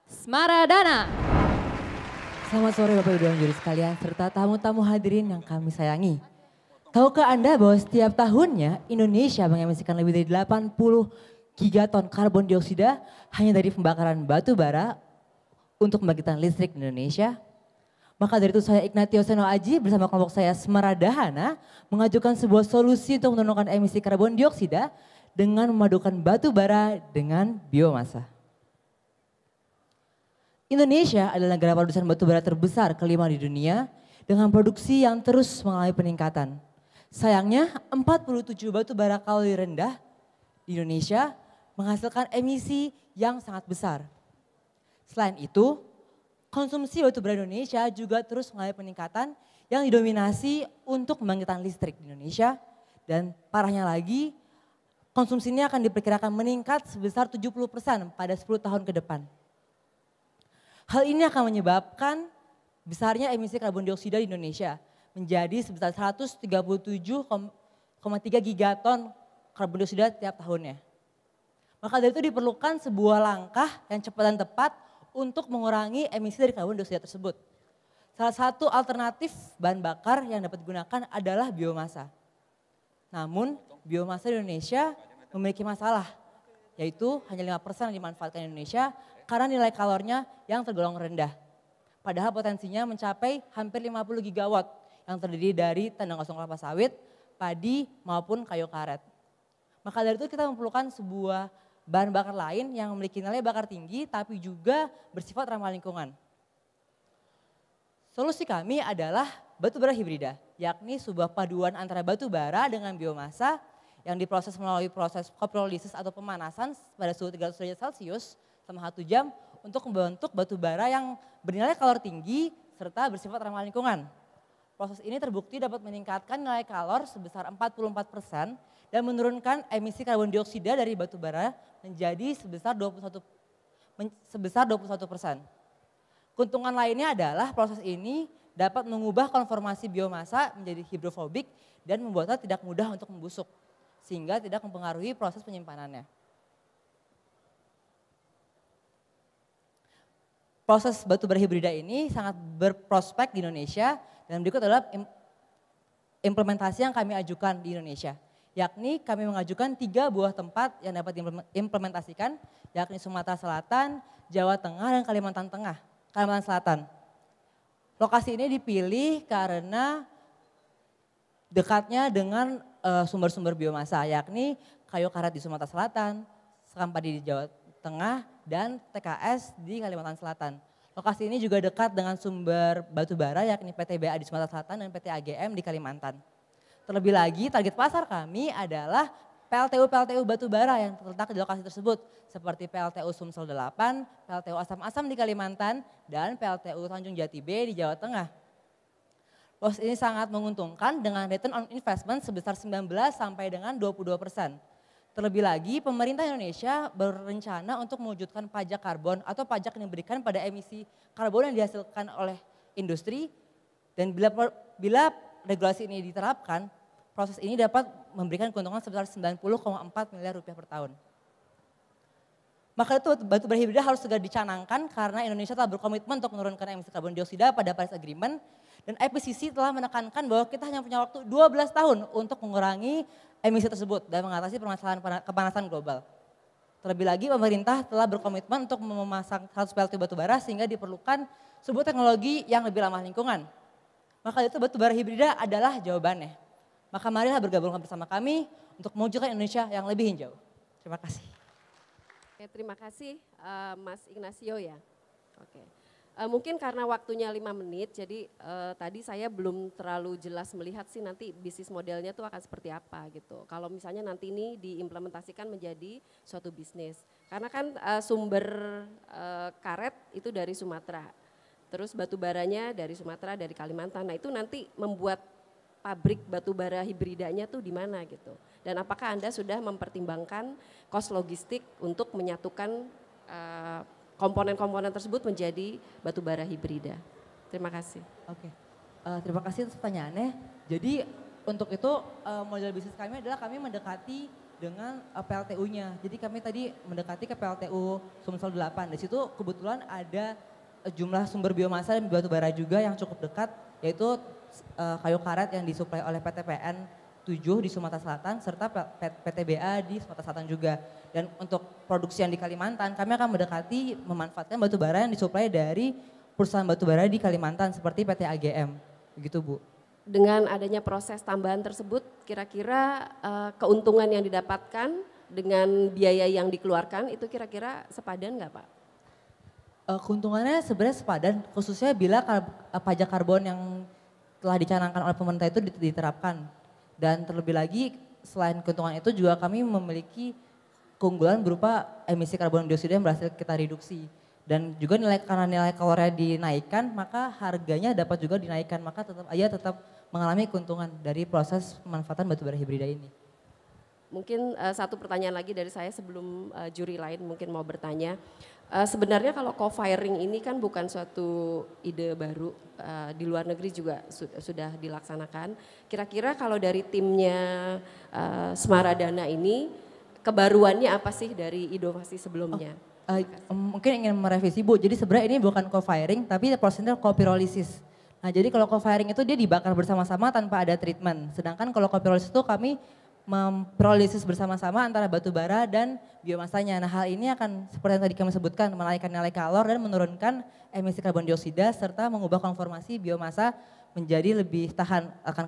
Smaradana. Selamat sore Bapak Ibu dan juri sekalian serta tamu-tamu hadirin yang kami sayangi. Tahukah Anda bahwa setiap tahunnya Indonesia mengemisikan lebih dari 80 gigaton karbon dioksida hanya dari pembakaran batu bara untuk membangkitkan listrik di Indonesia? Maka dari itu saya Ignatio Seno Aji bersama kelompok saya Smaradahana mengajukan sebuah solusi untuk menurunkan emisi karbon dioksida dengan memadukan batu bara dengan biomasa. Indonesia adalah negara produsen batu bara terbesar kelima di dunia dengan produksi yang terus mengalami peningkatan. Sayangnya 47 batu bara kalori rendah di Indonesia menghasilkan emisi yang sangat besar. Selain itu, konsumsi batu bara Indonesia juga terus mengalami peningkatan yang didominasi untuk membangkitkan listrik di Indonesia. Dan parahnya lagi, konsumsinya akan diperkirakan meningkat sebesar 70% pada 10 tahun ke depan. Hal ini akan menyebabkan besarnya emisi karbon dioksida di Indonesia menjadi sebesar 137,3 gigaton karbon dioksida tiap tahunnya. Maka dari itu diperlukan sebuah langkah yang cepat dan tepat untuk mengurangi emisi dari karbon dioksida tersebut. Salah satu alternatif bahan bakar yang dapat digunakan adalah biomasa. Namun biomasa di Indonesia memiliki masalah, yaitu hanya 5% yang dimanfaatkan di Indonesia karena nilai kalornya yang tergolong rendah. Padahal potensinya mencapai hampir 50 gigawatt yang terdiri dari tandang kosong kelapa sawit, padi maupun kayu karet. Maka dari itu kita memerlukan sebuah bahan bakar lain yang memiliki nilai bakar tinggi tapi juga bersifat ramah lingkungan. Solusi kami adalah batu bara hibrida, yakni sebuah paduan antara batu bara dengan biomasa yang diproses melalui proses koprolisis atau pemanasan pada suhu 300 derajat Celcius selama 1 jam untuk membentuk batu bara yang bernilai kalori tinggi serta bersifat ramah lingkungan. Proses ini terbukti dapat meningkatkan nilai kalor sebesar 44% dan menurunkan emisi karbon dioksida dari batu bara menjadi sebesar 21%. Keuntungan lainnya adalah proses ini dapat mengubah konformasi biomasa menjadi hidrofobik dan membuatnya tidak mudah untuk membusuk sehingga tidak mempengaruhi proses penyimpanannya. Proses batu bara hibrida ini sangat berprospek di Indonesia dan berikut adalah implementasi yang kami ajukan di Indonesia. Yakni kami mengajukan 3 buah tempat yang dapat diimplementasikan, yakni Sumatera Selatan, Jawa Tengah, dan Kalimantan Selatan. Lokasi ini dipilih karena dekatnya dengan sumber-sumber biomasa, yakni kayu karet di Sumatera Selatan, sekam padi di Jawa Tengah, dan TKS di Kalimantan Selatan. Lokasi ini juga dekat dengan sumber batu bara yakni PTBA di Sumatera Selatan dan PT AGM di Kalimantan. Terlebih lagi target pasar kami adalah PLTU batu bara yang terletak di lokasi tersebut seperti PLTU Sumsel 8, PLTU Asam-Asam di Kalimantan, dan PLTU Tanjung Jati B di Jawa Tengah. Proses ini sangat menguntungkan dengan return on investment sebesar 19 sampai dengan 22%. Terlebih lagi pemerintah Indonesia berencana untuk mewujudkan pajak karbon atau pajak yang diberikan pada emisi karbon yang dihasilkan oleh industri. Dan bila regulasi ini diterapkan, proses ini dapat memberikan keuntungan sebesar 90,4 miliar rupiah per tahun. Maka itu batu bara hibrida harus segera dicanangkan karena Indonesia telah berkomitmen untuk menurunkan emisi karbon dioksida pada Paris Agreement. Dan IPCC telah menekankan bahwa kita hanya punya waktu 12 tahun untuk mengurangi emisi tersebut dan mengatasi permasalahan kepanasan global. Terlebih lagi pemerintah telah berkomitmen untuk memasang 100 PLTU batubara sehingga diperlukan sebuah teknologi yang lebih ramah lingkungan. Maka itu batubara hibrida adalah jawabannya. Maka marilah bergabung bersama kami untuk mewujudkan Indonesia yang lebih hijau. Terima kasih. Oke, terima kasih Mas Ignacio ya. Oke. Mungkin karena waktunya 5 menit, jadi tadi saya belum terlalu jelas melihat sih nanti bisnis modelnya tuh akan seperti apa gitu. Kalau misalnya nanti ini diimplementasikan menjadi suatu bisnis. Karena kan sumber karet itu dari Sumatera, terus batu baranya dari Sumatera, dari Kalimantan. Nah itu nanti membuat pabrik batu bara hibridanya tuh di mana gitu. Dan apakah Anda sudah mempertimbangkan kos logistik untuk menyatukan komponen-komponen tersebut menjadi batu bara hibrida. Terima kasih. Oke, terima kasih atas pertanyaannya. Jadi untuk itu model bisnis kami adalah kami mendekati dengan PLTU-nya. Jadi kami tadi mendekati ke PLTU Sumsel 8. Di situ kebetulan ada jumlah sumber biomasa dan batu bara juga yang cukup dekat, yaitu kayu karet yang disuplai oleh PTPN 7 di Sumatera Selatan serta PTBA di Sumatera Selatan juga. Dan untuk produksi yang di Kalimantan, kami akan mendekati memanfaatkan batu bara yang disuplai dari perusahaan batu bara di Kalimantan seperti PT AGM. Begitu Bu. Dengan adanya proses tambahan tersebut, kira-kira keuntungan yang didapatkan dengan biaya yang dikeluarkan itu kira-kira sepadan nggak Pak? Keuntungannya sebenarnya sepadan, khususnya bila pajak karbon yang telah dicanangkan oleh pemerintah itu diterapkan. Dan terlebih lagi selain keuntungan itu juga kami memiliki keunggulan berupa emisi karbon dioksida yang berhasil kita reduksi. Dan juga karena nilai kalorinya dinaikkan, maka harganya dapat juga dinaikkan, maka tetap mengalami keuntungan dari proses pemanfaatan batubara hibrida ini. Mungkin satu pertanyaan lagi dari saya sebelum juri lain mungkin mau bertanya. Sebenarnya kalau co-firing ini kan bukan suatu ide baru, di luar negeri juga sudah dilaksanakan. Kira-kira kalau dari timnya Semaradana ini, kebaruannya apa sih dari inovasi sebelumnya? Mungkin ingin merevisi Bu, jadi sebenarnya ini bukan co-firing tapi prosesnya co-pyrolysis. Nah jadi kalau co-firing itu dia dibakar bersama-sama tanpa ada treatment. Sedangkan kalau co-pyrolysis itu kami memprolisis bersama-sama antara batu bara dan biomasanya. Nah hal ini akan seperti yang tadi kami sebutkan, menaikkan nilai kalor dan menurunkan emisi karbon dioksida serta mengubah konformasi biomasa menjadi lebih tahan akan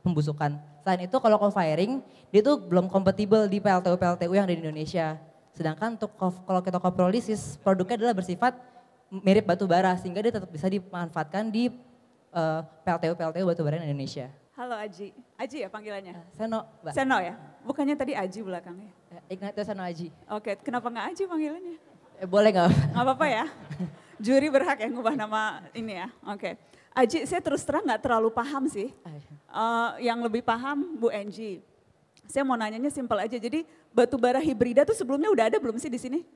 pembusukan. Selain itu kalau co-firing dia itu belum kompatibel di PLTU yang ada di Indonesia. Sedangkan untuk kalau kita co-pyrolysis produknya adalah bersifat mirip batu bara sehingga dia tetap bisa dimanfaatkan di PLTU batu bara di Indonesia. Halo Aji, Aji ya panggilannya? Seno, Mbak. Seno ya? Bukannya tadi Aji belakangnya? Ignatius Seno Aji. Oke, kenapa nggak Aji panggilannya? Boleh nggak? Nggak apa-apa ya, juri berhak ya ngubah nama ini ya, oke. Aji, saya terus terang nggak terlalu paham sih, yang lebih paham Bu Enji. Saya mau nanyanya simpel aja, jadi batu bara hibrida tuh sebelumnya udah ada belum sih di sini?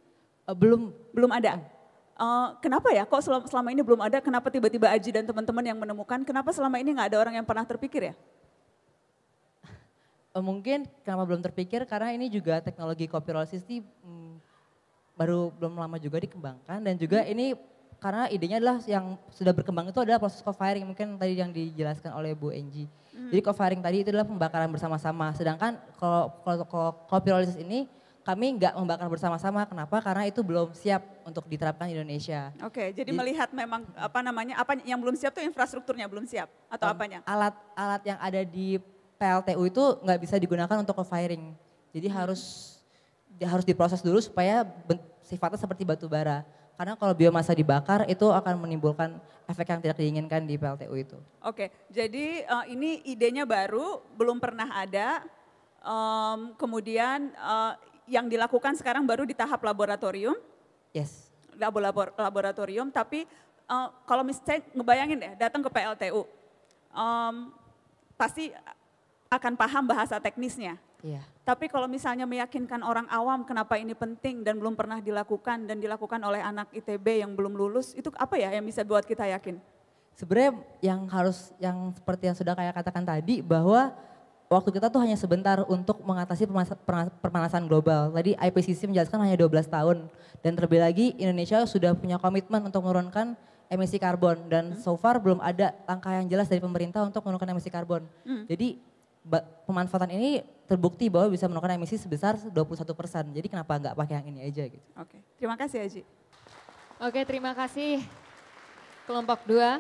Belum ada. Kenapa ya kok selama ini belum ada, kenapa tiba-tiba Aji dan teman-teman yang menemukan, kenapa selama ini nggak ada orang yang pernah terpikir ya? Mungkin kenapa belum terpikir karena ini juga teknologi co-pyrolysis ini belum lama juga dikembangkan dan juga ini karena idenya adalah yang sudah berkembang itu adalah proses co-firing mungkin tadi yang dijelaskan oleh Bu Enji. Jadi co-firing tadi itu adalah pembakaran bersama-sama, sedangkan kalau co-pyrolysis ini kami nggak membakar bersama-sama. Kenapa? Karena itu belum siap untuk diterapkan di Indonesia. Oke, jadi melihat memang apa yang belum siap tuh infrastrukturnya belum siap atau apanya? Alat yang ada di PLTU itu nggak bisa digunakan untuk co-firing. Jadi harus diproses dulu supaya sifatnya seperti batu bara. Karena kalau biomasa dibakar itu akan menimbulkan efek yang tidak diinginkan di PLTU itu. Oke, jadi ini idenya baru, belum pernah ada. Kemudian yang dilakukan sekarang baru di tahap laboratorium. Yes. Laboratorium, tapi kalau misalnya ngebayangin deh, datang ke PLTU, pasti akan paham bahasa teknisnya. Iya. Tapi kalau misalnya meyakinkan orang awam kenapa ini penting dan belum pernah dilakukan dan dilakukan oleh anak ITB yang belum lulus, itu apa ya yang bisa buat kita yakin? Sebenarnya yang seperti yang sudah kayak katakan tadi bahwa waktu kita tuh hanya sebentar untuk mengatasi pemanasan global. Tadi IPCC menjelaskan hanya 12 tahun dan terlebih lagi Indonesia sudah punya komitmen untuk menurunkan emisi karbon dan so far belum ada langkah yang jelas dari pemerintah untuk menurunkan emisi karbon. Jadi pemanfaatan ini terbukti bahwa bisa menurunkan emisi sebesar 21%. Jadi kenapa nggak pakai yang ini aja gitu. Oke, terima kasih Aji. Oke, terima kasih kelompok 2.